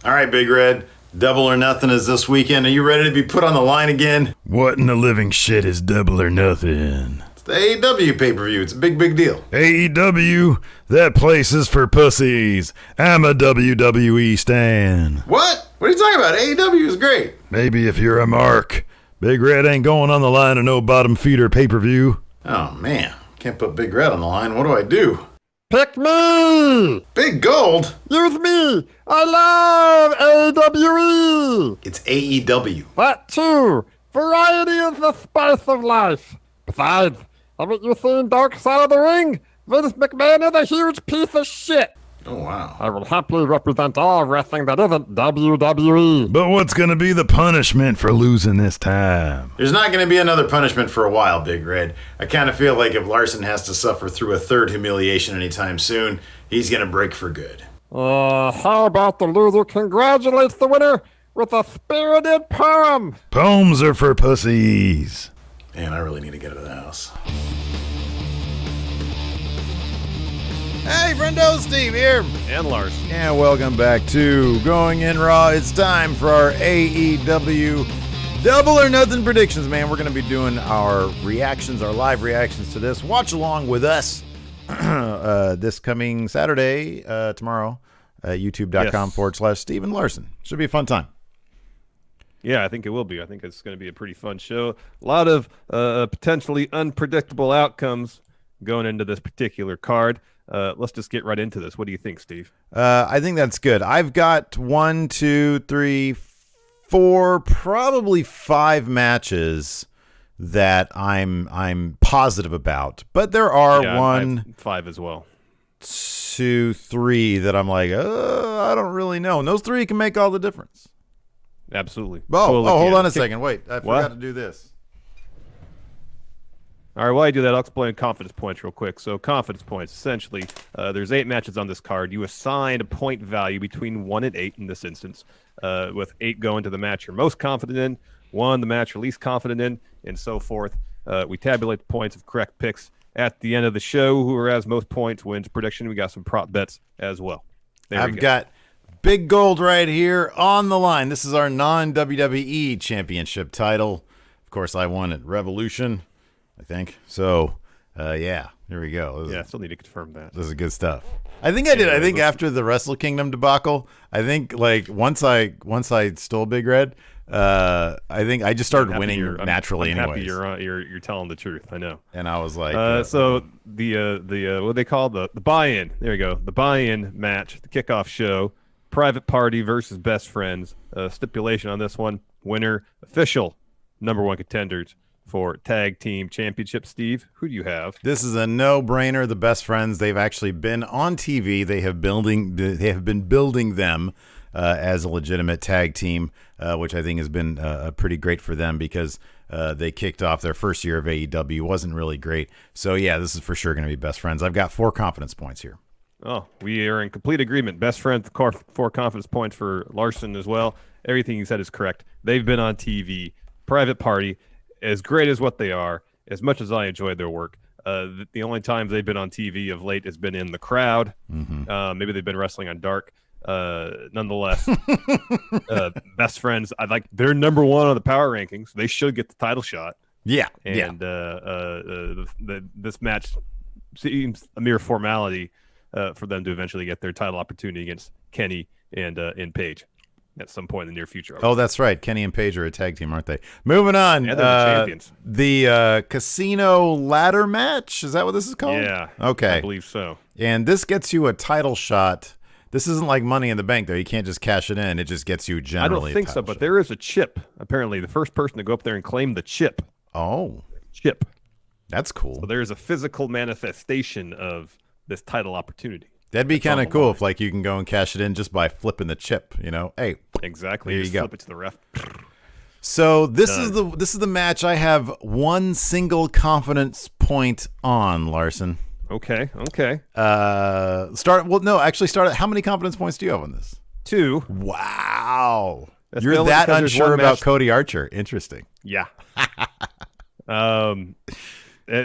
All right, Big Red. Double or Nothing is this weekend. Are you ready to be put on the line again? What in the living shit is Double or Nothing? It's the AEW pay-per-view. It's a big, big deal. AEW? That place is for pussies. I'm a WWE stan. What? What are you talking about? AEW is great. Maybe if you're a mark. Big Red ain't going on the line of no bottom feeder pay-per-view. Oh, man. Can't put Big Red on the line. What do I do? Pick me! Big Gold? Use me! I love AEW! It's AEW. That too! Variety is the spice of life. Besides, haven't you seen Dark Side of the Ring? Vince McMahon is a huge piece of shit. Oh, wow. I will happily represent all wrestling that isn't WWE. But what's gonna be the punishment for losing this time? There's not going to be another punishment for a while, Big Red. I kind of feel like if Larson has to suffer through a third humiliation anytime soon, he's going to break for good. How about the loser congratulates the winner with a spirited poem? Poems are for pussies. Man, I really need to get out of the house. Hey, friendo, Steve here. And Larson. And welcome back to Going In Raw. It's time for our AEW Double or Nothing predictions, man. We're going to be doing our reactions, our live reactions to this. Watch along with us this coming Saturday, tomorrow, youtube.com/Steven Larson. Should be a fun time. Yeah, I think it will be. I think it's going to be a pretty fun show. A lot of potentially unpredictable outcomes going into this particular card. Let's just get right into this. What do you think, Steve? I think that's good. I've got 1, 2, 3, 4, probably 5 matches that I'm positive about. But there are I have 5 as well. 2, 3 that I'm like, I don't really know. And those 3 can make all the difference. Absolutely. Hold on a second. Wait, I forgot to do this. All right, while I do that, I'll explain confidence points real quick. So confidence points, essentially, there's 8 matches on this card. You assign a point value between 1 and 8 in this instance, with 8 going to the match you're most confident in, 1 the match you're least confident in, and so forth. We tabulate the points of correct picks at the end of the show. Whoever has most points wins prediction. We got some prop bets as well. I've got Big Gold right here on the line. This is our non-WWE championship title. Of course, I won at Revolution, I think. So, here we go. I still need to confirm that. This is good stuff. I think I did. I think after the Wrestle Kingdom debacle, I think like once I stole Big Red, I think I just started winning naturally. I'm anyways. happy you're telling the truth. I know. And I was like, so the what they call the buy-in. There you go. The buy-in match, the kickoff show, private party versus best friends. Stipulation on this one: winner, official number 1 contenders for tag team championship. Steve, who do you have? This is a no-brainer. The best friends. They've actually been on TV. They have been building them as a legitimate tag team, which I think has been pretty great for them because they kicked off their first year of AEW. Wasn't really great. So yeah, this is for sure going to be best friends. I've got 4 confidence points here. Oh, we are in complete agreement. Best friends, 4 confidence points for Larson as well. Everything you said is correct. They've been on TV. Private party. As great as what they are, as much as I enjoyed their work, the only times they've been on TV of late has been in the crowd. Mm-hmm. Maybe they've been wrestling on Dark. Nonetheless, best friends. They're number 1 on the power rankings. They should get the title shot. Yeah, and this match seems a mere formality for them to eventually get their title opportunity against Kenny and Paige at some point in the near future. Oh, that's right. Kenny and Paige are a tag team, aren't they? Moving on. Yeah, they're the champions. The casino ladder match. Is that what this is called? Yeah. Okay. I believe so. And this gets you a title shot. This isn't like Money in the Bank, though. You can't just cash it in. It just gets you generally I don't think so, but there is a chip. Apparently, the first person to go up there and claim the chip. Oh. Chip. That's cool. So there is a physical manifestation of this title opportunity. That'd be kind of cool if, like, you can go and cash it in just by flipping the chip. You know, hey, exactly. There you go. Flip it to the ref. So this is the match I have 1 single confidence point on, Larson. Okay. Start at how many confidence points do you have on this? 2. Wow. That's You're that unsure about Cody Archer. Interesting. Yeah. I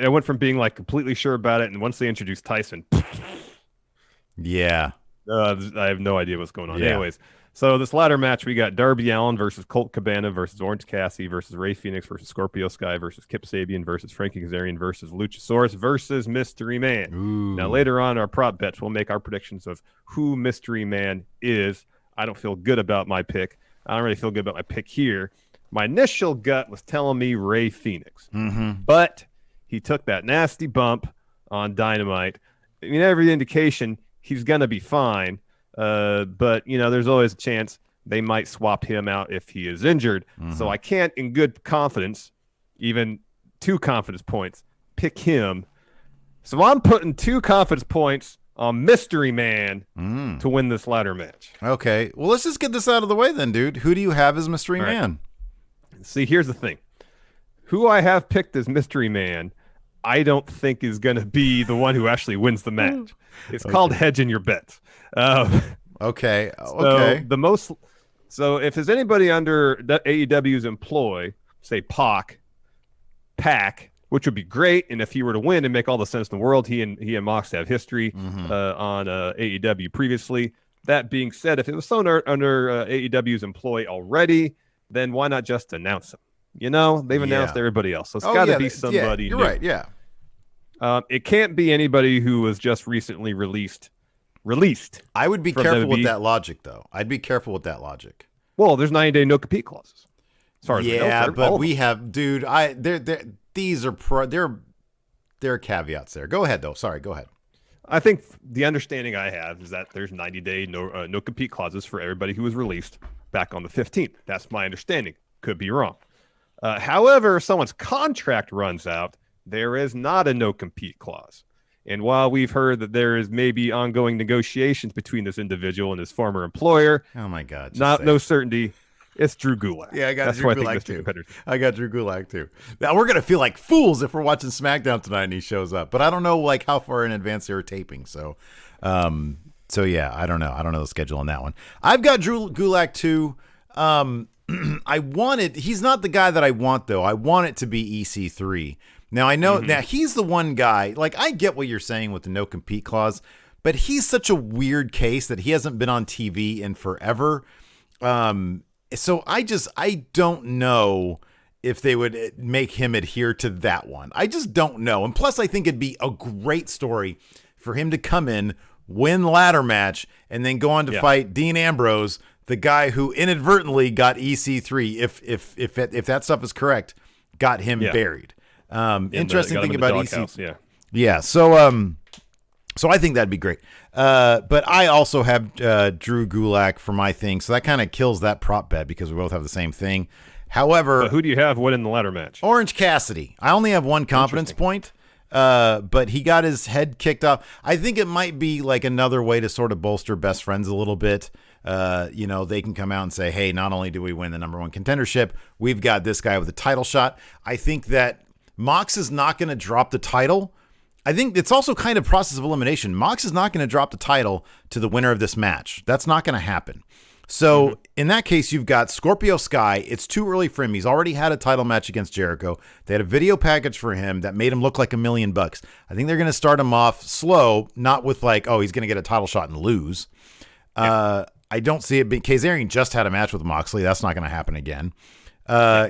went from being like completely sure about it, and once they introduced Tyson, yeah, I have no idea what's going on. Yeah. Anyways, So this latter match, we got Darby Allin versus Colt Cabana versus Orange Cassidy versus Rey Fenix versus Scorpio Sky versus Kip Sabian versus Frankie Kazarian versus Luchasaurus versus Mystery Man. Ooh. Now, later on, our prop bets, we'll make our predictions of who Mystery Man is. I don't feel good about my pick. I don't really feel good about my pick here. My initial gut was telling me Rey Fenix, but he took that nasty bump on Dynamite. I mean, every indication he's going to be fine. But, there's always a chance they might swap him out if he is injured. So I can't, in good confidence, even 2 confidence points, pick him. So I'm putting 2 confidence points on Mystery Man to win this ladder match. Okay. Well, let's just get this out of the way then, dude. Who do you have as Mystery Man? See, here's the thing. Who I have picked as Mystery Man, I don't think is going to be the one who actually wins the match. It's called hedging your bets. Okay. So if there's anybody under AEW's employ, say Pac, which would be great, and if he were to win and make all the sense in the world, he and Mox have history on AEW previously. That being said, if it was someone under AEW's employ already, then why not just announce him? They've announced everybody else, so it's got to be somebody. Yeah, you're new. right. Yeah. It can't be anybody who was just recently released. I would be careful with that logic, though. I'd be careful with that logic. Well, there's 90-day no compete clauses. As far as we know, but we have, dude. These are there are caveats there. Go ahead, though. Sorry, go ahead. I think the understanding I have is that there's 90-day no compete clauses for everybody who was released back on the 15th. That's my understanding. Could be wrong. However, if someone's contract runs out, there is not a no compete clause. And while we've heard that there is maybe ongoing negotiations between this individual and his former employer, oh my God, no certainty. It's Drew Gulak. Yeah, I got Drew Gulak too. I got Drew Gulak too. Now we're gonna feel like fools if we're watching SmackDown tonight and he shows up. But I don't know how far in advance they were taping. So yeah, I don't know. I don't know the schedule on that one. I've got Drew Gulak too. He's not the guy that I want though. I want it to be EC3. Now I know now he's the one guy, like I get what you're saying with the no compete clause, but he's such a weird case that he hasn't been on TV in forever. So I don't know if they would make him adhere to that one. I just don't know. And plus I think it'd be a great story for him to come in, win ladder match, and then go on to fight Dean Ambrose, the guy who inadvertently got EC3, if that stuff is correct, got him buried. Interesting thing about EC3. Yeah. So I think that'd be great. But I also have Drew Gulak for my thing, so that kind of kills that prop bet because we both have the same thing. However, who do you have winning the ladder match? Orange Cassidy. I only have 1 confidence point, but he got his head kicked off. I think it might be like another way to sort of bolster best friends a little bit. They can come out and say, hey, not only do we win the #1 contendership, we've got this guy with a title shot. I think that Mox is not going to drop the title. I think it's also kind of process of elimination. Mox is not going to drop the title to the winner of this match. That's not going to happen. So in that case, you've got Scorpio Sky. It's too early for him. He's already had a title match against Jericho. They had a video package for him that made him look like $1 million. I think they're going to start him off slow, not with like, oh, he's going to get a title shot and lose. I don't see it being. Kazarian just had a match with Moxley. That's not going to happen again.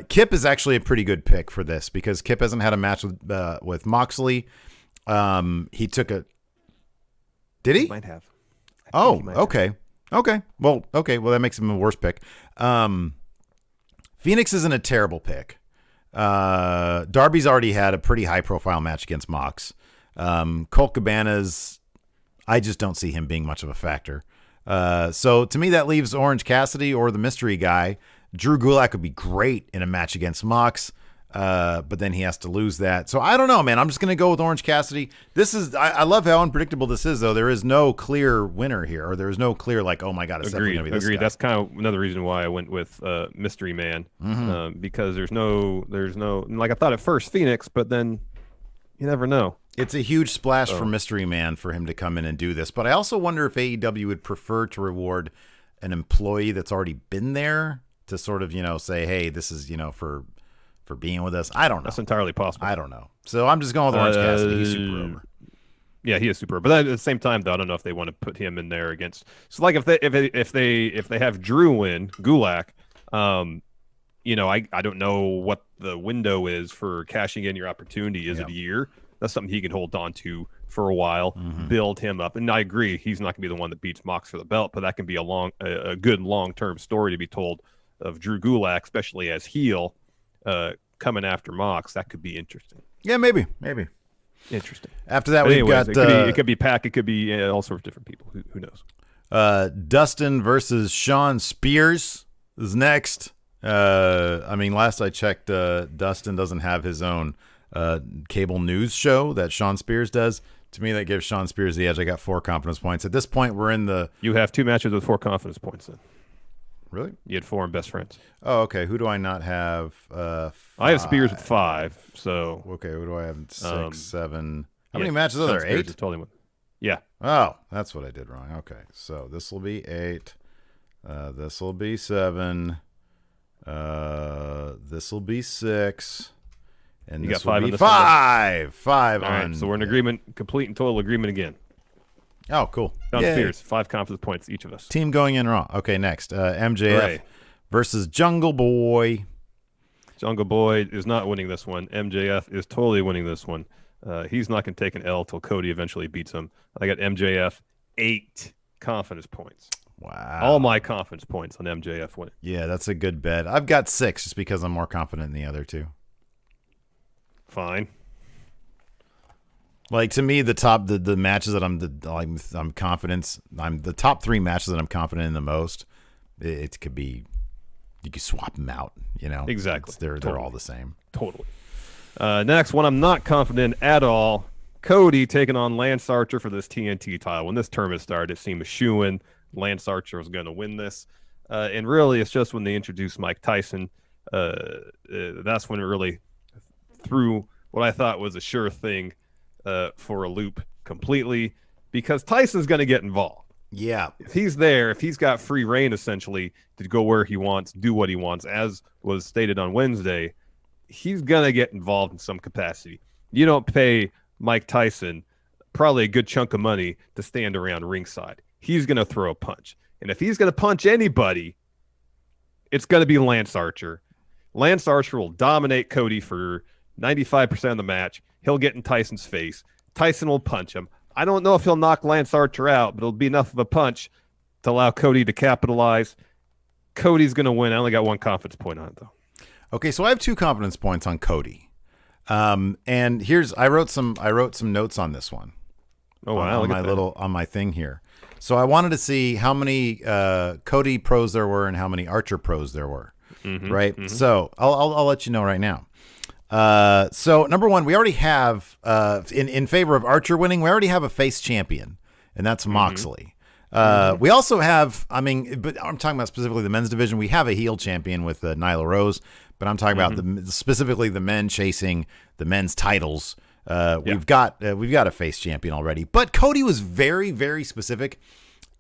Kip is actually a pretty good pick for this because Kip hasn't had a match with Moxley. He took a. Did he? Might have. Oh, okay. Okay. Well, that makes him a worse pick. Phoenix isn't a terrible pick. Darby's already had a pretty high profile match against Mox. Colt Cabana's, I just don't see him being much of a factor. So to me, that leaves Orange Cassidy or the mystery guy. Drew Gulak would be great in a match against Mox. But then he has to lose that. So I don't know, man. I'm just going to go with Orange Cassidy. I love how unpredictable this is, though. There is no clear winner here, or there is no clear, like, oh my God, it's definitely going to be this guy. That's kind of another reason why I went with Mystery Man, because there's no, like I thought at first Phoenix, but then you never know. It's a huge splash for Mystery Man for him to come in and do this. But I also wonder if AEW would prefer to reward an employee that's already been there to sort of, say, hey, this is, for being with us. I don't know. That's entirely possible. I don't know. So I'm just going with Orange Cassidy. He's super over. Yeah, he is super. But at the same time, though, I don't know if they want to put him in there against. So, like, if they have Drew win Gulak, I don't know what the window is for cashing in your opportunity. Is it a year? That's something he can hold on to for a while, build him up. And I agree, he's not going to be the one that beats Mox for the belt, but that can be a good long-term story to be told of Drew Gulak, especially as heel, coming after Mox. That could be interesting. Yeah, maybe. Interesting. After that, we've got it could be Pac, it could be all sorts of different people. Who knows? Dustin versus Sean Spears is next. Last I checked, Dustin doesn't have his own cable news show that Sean Spears does. To me, that gives Sean Spears the edge. I got 4 confidence points. At this point, we're in the... You have 2 matches with 4 confidence points then. Really? You had 4 in Best Friends. Oh, okay. Who do I not have? 5. I have Spears with 5, so... Okay, who do I have? 6, 7... How many matches are there? 8? Yeah. Oh, that's what I did wrong. Okay, so this will be 8. This will be 7. This will be 6. And you this got 5 will be on 5. 5 All on... right, so we're in agreement, complete and total agreement again. Oh, cool. Sean Spears, 5 confidence points, each of us. Team going in Raw. Okay, next. MJF versus Jungle Boy. Jungle Boy is not winning this one. MJF is totally winning this one. He's not going to take an L till Cody eventually beats him. I got MJF 8 confidence points. Wow. All my confidence points on MJF winning. Yeah, that's a good bet. I've got 6 just because I'm more confident in the other 2. Fine. Like, to me, the matches that I'm confident, the top 3 matches that I'm confident in the most. It could be, you could swap them out. Exactly. They're all the same. Totally. Next one, I'm not confident at all. Cody taking on Lance Archer for this TNT title. When this tournament started, it seemed a shoo-in. Lance Archer was going to win this, and really, it's just when they introduced Mike Tyson. That's when it really threw what I thought was a sure thing for a loop completely, because Tyson's going to get involved. Yeah. If he's there, if he's got free reign essentially to go where he wants, do what he wants, as was stated on Wednesday, he's going to get involved in some capacity. You don't pay Mike Tyson probably a good chunk of money to stand around ringside. He's going to throw a punch. And if he's going to punch anybody, it's going to be Lance Archer. Lance Archer will dominate Cody for 95% of the match. He'll get in Tyson's face. Tyson will punch him. I don't know if he'll knock Lance Archer out, but it'll be enough of a punch to allow Cody to capitalize. Cody's going to win. I only got 1 confidence point on it, though. Okay, so I have 2 confidence points on Cody. And I wrote some notes on this one. Oh wow! On my thing here. So I wanted to see how many Cody pros there were and how many Archer pros there were. Right. Mm-hmm. So I'll let you know right now. So number 1, we already have in favor of Archer winning, we already have a face champion, and that's Moxley. We also have, but I'm talking about specifically the men's division. We have a heel champion with Nyla Rose, but I'm talking about specifically the men chasing the men's titles. We've got a face champion already, but Cody was very, very specific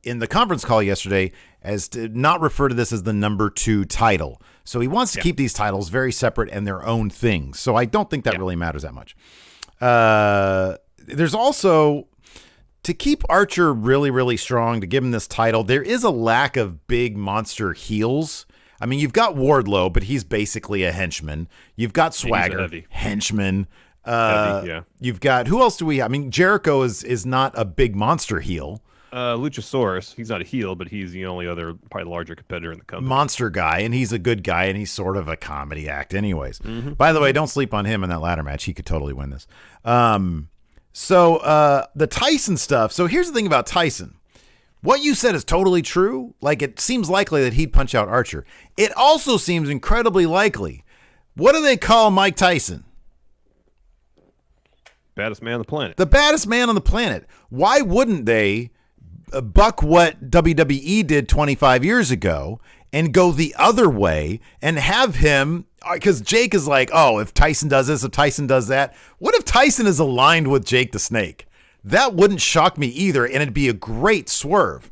in the conference call yesterday as to not refer to this as the number 2 title. So he wants to keep these titles very separate and their own things. So I don't think that really matters that much. There's also, to keep Archer really, really strong, to give him this title, there is a lack of big monster heels. I mean, you've got Wardlow, but he's basically a henchman. You've got Swagger, henchman. You've got, who else do we have? I mean, Jericho is not a big monster heel. Luchasaurus, he's not a heel, but he's the only other probably larger competitor in the company. Monster guy, and he's a good guy, and he's sort of a comedy act anyways. By the way, don't sleep on him in that ladder match. He could totally win this. So the Tyson stuff. So here's the thing about Tyson. What you said is totally true. Like, it seems likely that he'd punch out Archer. It also seems incredibly likely. What do they call Mike Tyson? Baddest man on the planet. The baddest man on the planet. Why wouldn't they buck what WWE did 25 years ago and go the other way and have him, because Jake is like, oh, if Tyson does this, if Tyson does that. What if Tyson is aligned with Jake the Snake? That wouldn't shock me either, and it'd be a great swerve.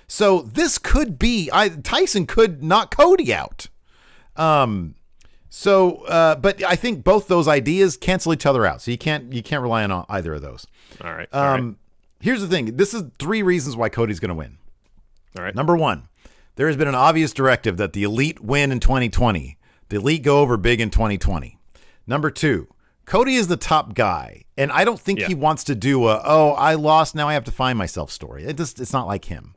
So this could be, Tyson could knock Cody out. So, but I think both those ideas cancel each other out. So you can't rely on either of those. All right. Here's the thing. This is 3 reasons why Cody's going to win. All right. Number 1, there has been an obvious directive that the Elite win in 2020. The Elite go over big in 2020. Number 2, Cody is the top guy, and I don't think he wants to do I lost, now I have to find myself story. It's not like him.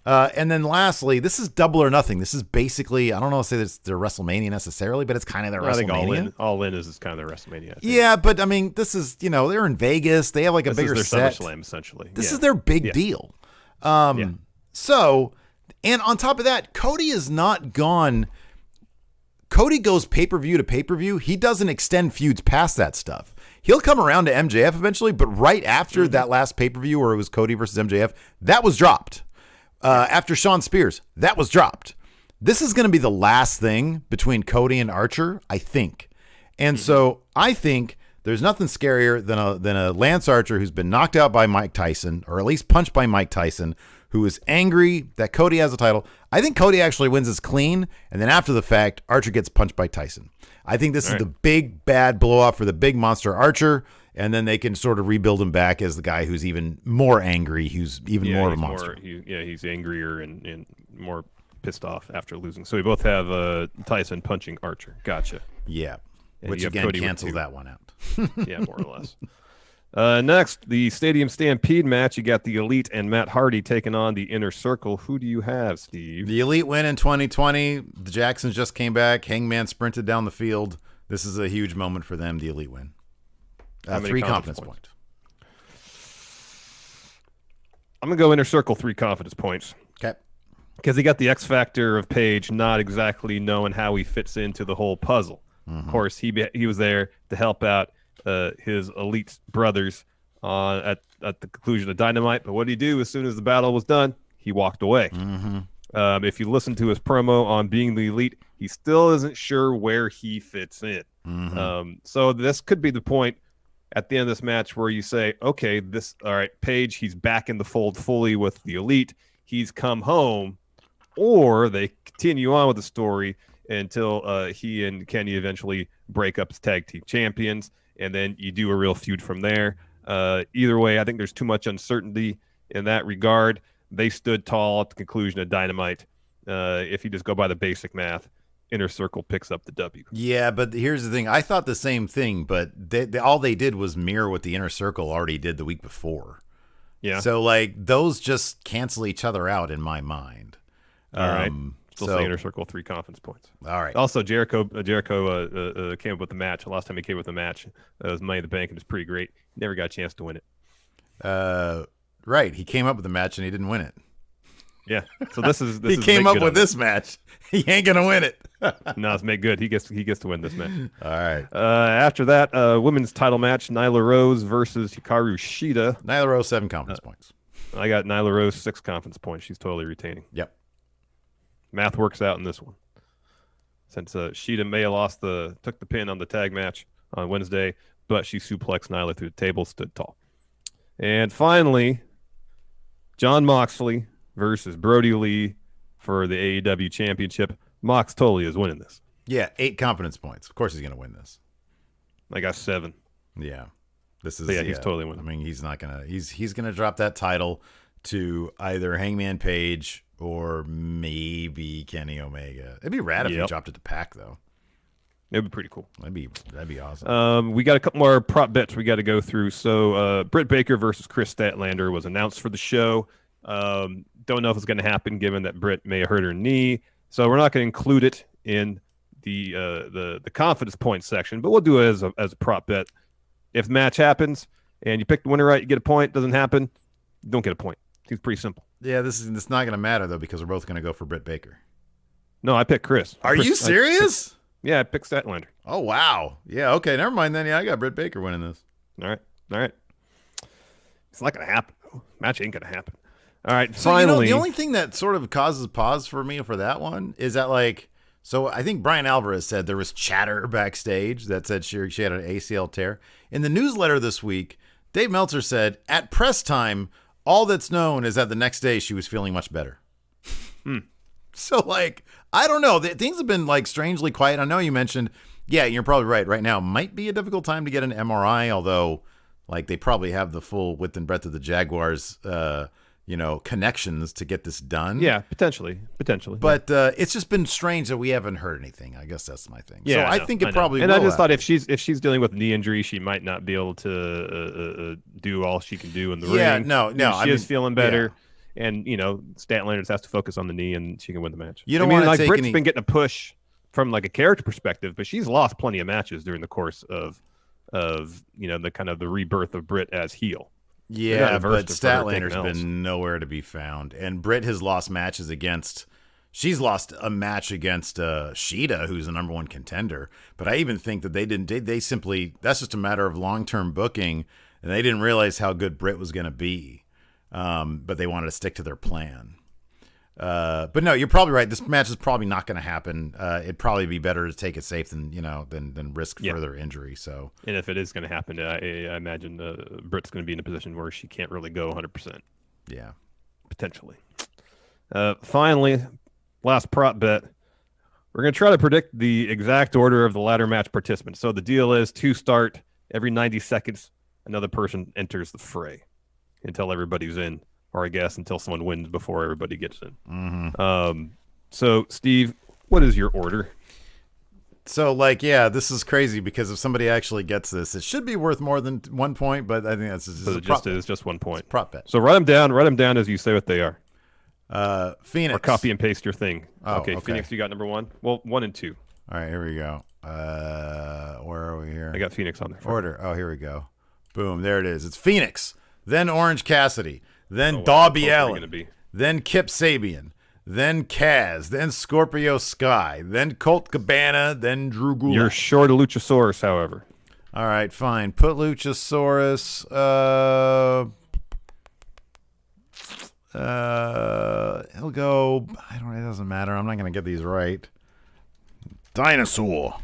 And then lastly, this is double or nothing. This is basically, I don't know if say it's their WrestleMania necessarily, but it's kind of their WrestleMania. I think all in is kind of their WrestleMania. Yeah, but I mean, this is, they're in Vegas. They have like a bigger set. This is set. their SummerSlam, essentially. This is their big deal. So, and on top of that, Cody is not gone. Cody goes pay-per-view to pay-per-view. He doesn't extend feuds past that stuff. He'll come around to MJF eventually, but right after that last pay-per-view where it was Cody versus MJF, that was dropped. After Shawn Spears, that was dropped. This is going to be the last thing between Cody and Archer, I think. And so I think there's nothing scarier than a Lance Archer who's been knocked out by Mike Tyson, or at least punched by Mike Tyson, who is angry that Cody has the title. I think Cody actually wins this clean, and then after the fact, Archer gets punched by Tyson. I think this is the big bad blow-off for the big monster Archer, and then they can sort of rebuild him back as the guy who's even more angry, who's even more of a monster. He's angrier and more pissed off after losing. So we both have Tyson punching Archer. Gotcha. Yeah, and which again Cody cancels that one out. Yeah, more or less. Next, the Stadium Stampede match. You got the Elite and Matt Hardy taking on the Inner Circle. Who do you have, Steve? The Elite win in 2020. The Jacksons just came back. Hangman sprinted down the field. This is a huge moment for them, the Elite win. 3 confidence points. I'm going to go Inner Circle 3 confidence points. Okay. Because he got the X factor of Page not exactly knowing how he fits into the whole puzzle. Of course, he was there to help out his Elite brothers at the conclusion of Dynamite. But what did he do as soon as the battle was done? He walked away. If you listen to his promo on being the Elite, he still isn't sure where he fits in. So this could be the point at the end of this match where you say, okay, all right, Page, he's back in the fold fully with the Elite. He's come home. Or they continue on with the story until he and Kenny eventually break up as tag team champions, and then you do a real feud from there. Either way, I think there's too much uncertainty in that regard. They stood tall at the conclusion of Dynamite. If you just go by the basic math, Inner Circle picks up the W. Yeah, but here's the thing. I thought the same thing, but all they did was mirror what the Inner Circle already did the week before. Yeah. So, those just cancel each other out in my mind. All right. Still say Inner Circle 3 confidence points. All right. Also, Jericho came up with the match. The last time he came up with the match, it was Money in the Bank, and it was pretty great. He never got a chance to win it. Right. He came up with the match, and he didn't win it. Yeah. So this is he came up with this match. He ain't gonna win it. No, it's made good. He gets to win this match. All right. After that, women's title match: Nyla Rose versus Hikaru Shida. Nyla Rose 7 confidence points. I got Nyla Rose 6 confidence points. She's totally retaining. Yep. Math works out in this one. Since Shida may have took the pin on the tag match on Wednesday, but she suplexed Nyla through the table, stood tall. And finally, Jon Moxley versus Brody Lee for the AEW championship. Mox totally is winning this. Yeah, 8 confidence points. Of course he's going to win this. I got 7. Yeah. This is he's totally winning. I mean, he's not going to he's going to drop that title to either Hangman Page or maybe Kenny Omega. It'd be rad if he dropped it to Pac, though. It'd be pretty cool. That'd be awesome. We got a couple more prop bets we got to go through. So Britt Baker versus Chris Statlander was announced for the show. Don't know if it's going to happen given that Britt may have hurt her knee. So we're not going to include it in the confidence points section, but we'll do it as a prop bet. If the match happens and you pick the winner right, you get a point. Doesn't happen, you don't get a point. It's pretty simple. Yeah, this is not going to matter, though, because we're both going to go for Britt Baker. No, I picked Chris. Are you serious? I picked Statlander. Oh, wow. Yeah, okay, never mind then. Yeah, I got Britt Baker winning this. All right. It's not going to happen, though. Match ain't going to happen. All right, so, finally. The only thing that sort of causes pause for me for that one is that, so I think Brian Alvarez said there was chatter backstage that said she had an ACL tear. In the newsletter this week, Dave Meltzer said, at press time, all that's known is that the next day she was feeling much better. So, I don't know. Things have been like strangely quiet. I know you mentioned, yeah, you're probably right. Right now might be a difficult time to get an MRI, although like they probably have the full width and breadth of the Jaguars, connections to get this done. Yeah, potentially. But it's just been strange that we haven't heard anything. I guess that's my thing. Yeah, so I think it probably. And will I just thought happen. if she's dealing with a knee injury, she might not be able to do all she can do in the Yeah, ring. no. She is feeling better. And Statlander has to focus on the knee, and she can win the match. You don't want to take Britt's been getting a push from like a character perspective, but she's lost plenty of matches during the course of the kind of the rebirth of Britt as heel. Yeah, but Statlander's been nowhere to be found, and Britt has lost matches against. She's lost a match against Shida, who's the number one contender. But I even think that they didn't. They simply, that's just a matter of long-term booking, and they didn't realize how good Britt was going to be. But they wanted to stick to their plan. But no, you're probably right. This match is probably not going to happen. It'd probably be better to take it safe than risk further injury. So, and if it is going to happen, I imagine Britt's going to be in a position where she can't really go 100%. Yeah, potentially. Finally, last prop bet. We're going to try to predict the exact order of the ladder match participants. So the deal is to start every 90 seconds, another person enters the fray until everybody's in, or I guess until someone wins before everybody gets in. Mm-hmm. So, Steve, what is your order? So, this is crazy because if somebody actually gets this, it should be worth more than 1 point, but I think that's just 1 point. It's prop bet. So write them down as you say what they are. Phoenix. Or copy and paste your thing. Oh, okay. Phoenix, you got number 1? Well, 1 and 2. All right, here we go. Where are we here? I got Phoenix on there. Order. Oh, here we go. Boom, there it is. It's Phoenix, then Orange Cassidy, then Darby Allin, then Kip Sabian, then Kaz, then Scorpio Sky, then Colt Cabana, then Drew Gulak. You're short a Luchasaurus, however. All right, fine. Put Luchasaurus. He'll go. It doesn't matter. I'm not gonna get these right. Dinosaur.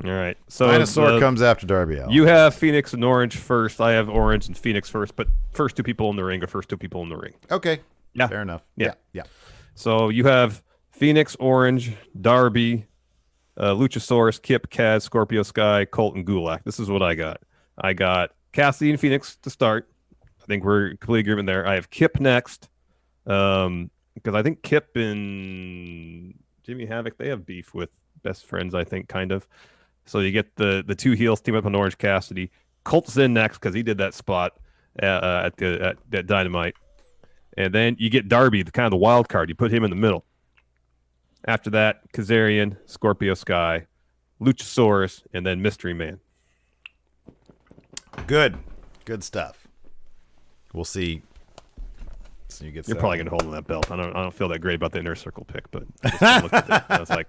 All right. So Dinosaur comes after Darby Allin. You have Phoenix and Orange first. I have Orange and Phoenix first, but first two people in the ring are first two people in the ring. Okay. Yeah. Fair enough. Yeah. Yeah. So you have Phoenix, Orange, Darby, Luchasaurus, Kip, Kaz, Scorpio Sky, Colt, and Gulak. This is what I got. I got Cassidy and Phoenix to start. I think we're completely agreement there. I have Kip next, because I think Kip and Jimmy Havoc, they have beef with best friends, I think, kind of. So you get the two heels team up on Orange Cassidy. Colt's in next because he did that spot at Dynamite. And then you get Darby, the kind of the wild card. You put him in the middle. After that, Kazarian, Scorpio Sky, Luchasaurus, and then Mystery Man. Good stuff. We'll see. So you get. You're probably gonna hold on that belt. I don't feel that great about the Inner Circle pick, but I just looked at it. I was like,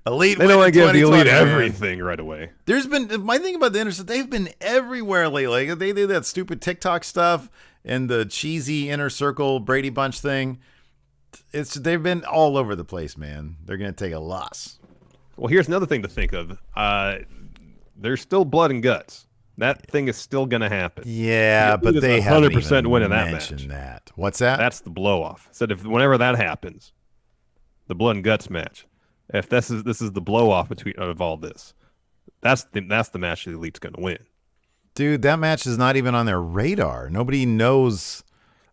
Elite. They don't want to give the Elite man. everything right away. There's been my thing about the Inner Circle. They've been everywhere lately. Like, they did that stupid TikTok stuff and the cheesy Inner Circle Brady Bunch thing. They've been all over the place, man. They're gonna take a loss. Well, here's another thing to think of. There's still blood and guts. That thing is still going to happen. Yeah, but they haven't 100% winning that mentioned match. That. What's that? That's the blow off. Said whenever that happens, the blood and guts match. If this is the blow off of all this, that's the match the Elite's going to win. Dude, that match is not even on their radar. Nobody knows.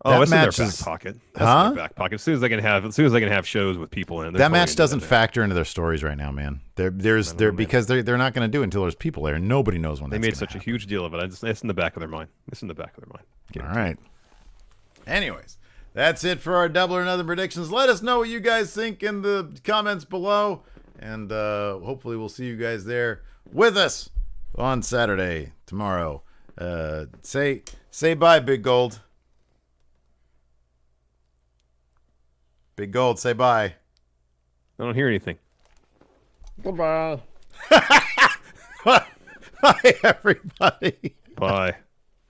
Oh, it's in their back pocket. That's in their back pocket. As soon as they can have shows with people in. That match doesn't factor into their stories right now, man. Because they're not going to do it until there's people there, and nobody knows when. They made such a huge deal of it. It's in the back of their mind. All right. Anyways, that's it for our Double or Nothing predictions. Let us know what you guys think in the comments below, and hopefully we'll see you guys there with us on Saturday tomorrow. Say bye, Big Gold. Big Gold, say bye. I don't hear anything. Goodbye. Bye, everybody. Bye.